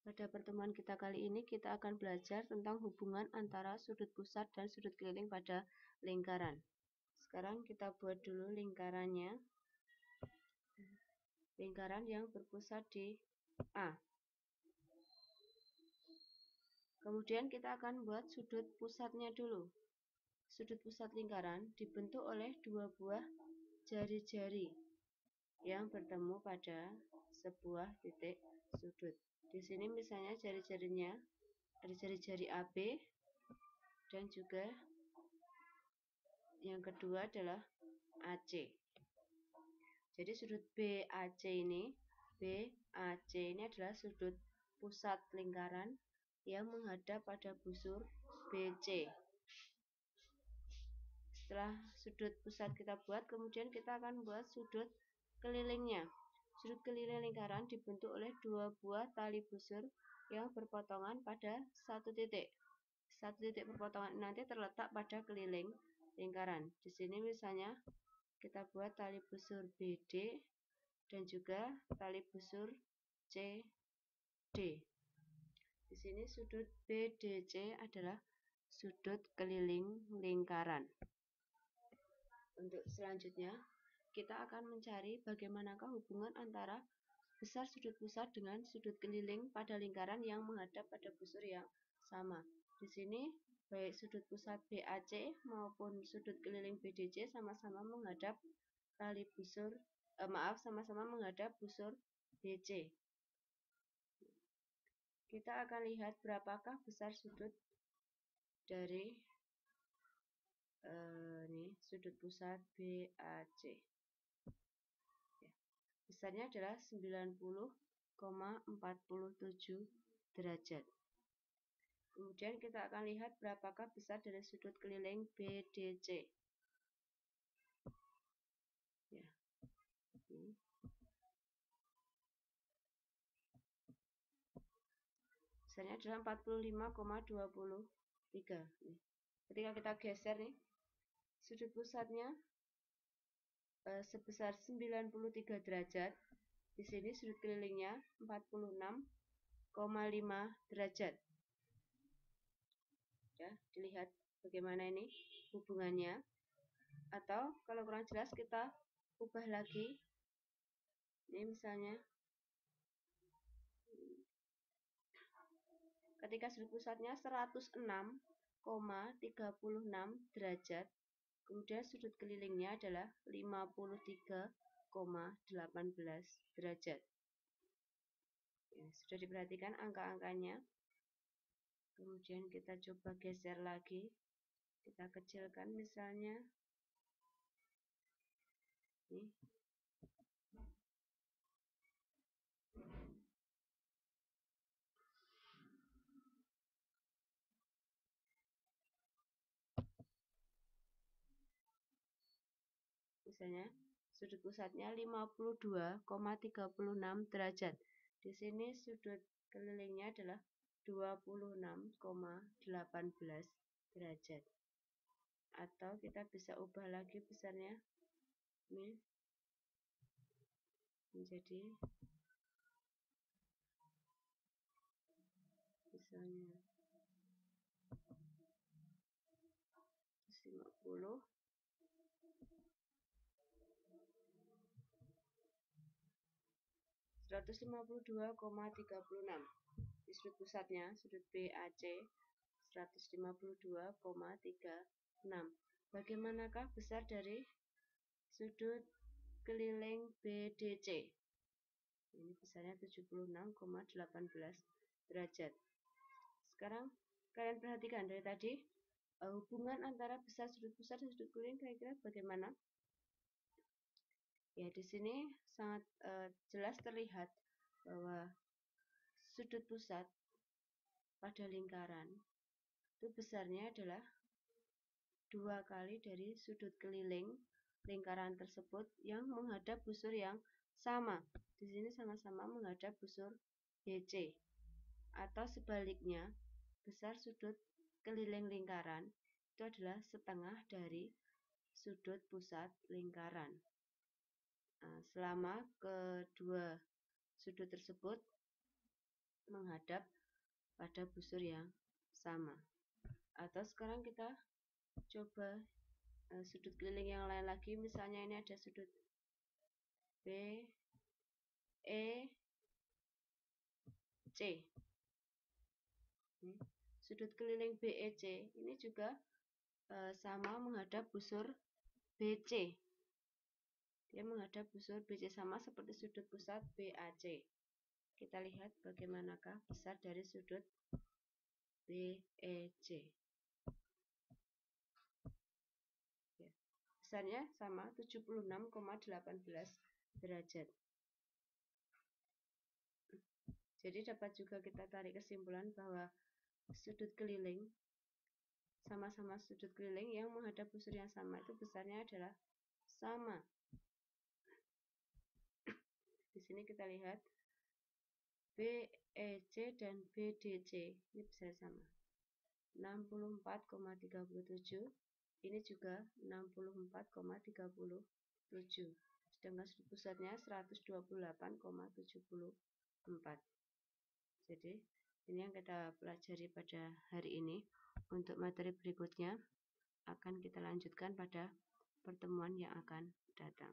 Pada pertemuan kita kali ini kita akan belajar tentang hubungan antara sudut pusat dan sudut keliling pada lingkaran. Sekarang kita buat dulu lingkarannya. Lingkaran yang berpusat di A. Kemudian kita akan buat sudut pusatnya dulu. Sudut pusat lingkaran dibentuk oleh dua buah jari-jari yang bertemu pada sebuah titik sudut. Di sini misalnya jari-jarinya ada jari-jari AB dan juga yang kedua adalah AC. Jadi sudut BAC ini adalah sudut pusat lingkaran yang menghadap pada busur BC. Setelah sudut pusat kita buat, kemudian kita akan buat sudut kelilingnya. Sudut keliling lingkaran dibentuk oleh dua buah tali busur yang berpotongan pada satu titik. Satu titik perpotongan nanti terletak pada keliling lingkaran. Di sini misalnya kita buat tali busur BD dan juga tali busur CD. Di sini sudut BDC adalah sudut keliling lingkaran. Untuk selanjutnya, kita akan mencari bagaimanakah hubungan antara besar sudut pusat dengan sudut keliling pada lingkaran yang menghadap pada busur yang sama. Di sini baik sudut pusat BAC maupun sudut keliling BDC sama-sama menghadap tali busur sama-sama menghadap busur BC. Kita akan lihat berapakah besar sudut dari sudut pusat BAC. Besarnya adalah 90,47 derajat. Kemudian kita akan lihat berapakah besar dari sudut keliling BDC. Ya. Besarnya adalah 45,23. Ketika kita geser nih, sudut pusatnya sebesar 93 derajat. Di sini sudut kelilingnya 46,5 derajat. Ya, dilihat bagaimana ini hubungannya. Atau kalau kurang jelas kita ubah lagi. Ini misalnya ketika sudut pusatnya 106,36 derajat, kemudian sudut kelilingnya adalah 53,18 derajat. Ya, sudah diperhatikan angka-angkanya. Kemudian kita coba geser lagi. Kita kecilkan misalnya. Nih. Misalnya sudut pusatnya 52,36 derajat. Di sini sudut kelilingnya adalah 26,18 derajat. Atau kita bisa ubah lagi besarnya. Ini menjadi misalnya 150 152,36 di sudut pusatnya, sudut BAC 152,36. Bagaimanakah besar dari sudut keliling BDC? Ini besarnya 76,18 derajat. Sekarang kalian perhatikan dari tadi hubungan antara besar sudut pusat dan sudut keliling kira-kira bagaimana? Ya, di sini sangat jelas terlihat bahwa sudut pusat pada lingkaran itu besarnya adalah 2 kali dari sudut keliling lingkaran tersebut yang menghadap busur yang sama. Di sini sama-sama menghadap busur BC. Atau sebaliknya, besar sudut keliling lingkaran itu adalah setengah dari sudut pusat lingkaran. Selama kedua sudut tersebut menghadap pada busur yang sama. Atau sekarang kita coba sudut keliling yang lain lagi. Misalnya ini ada sudut B, E, C. Sudut keliling BEC ini juga sama menghadap busur BC. Dia menghadap busur BC sama seperti sudut pusat BAC. Kita lihat bagaimanakah besar dari sudut BEC. Besarnya sama 76,18 derajat. Jadi dapat juga kita tarik kesimpulan bahwa sudut keliling sama-sama sudut keliling yang menghadap busur yang sama itu besarnya adalah sama. Di sini kita lihat BEC dan BDC ini besar sama. 64,37, ini juga 64,37. Sedangkan sudut pusatnya 128,74. Jadi ini yang kita pelajari pada hari ini. Untuk materi berikutnya akan kita lanjutkan pada pertemuan yang akan datang.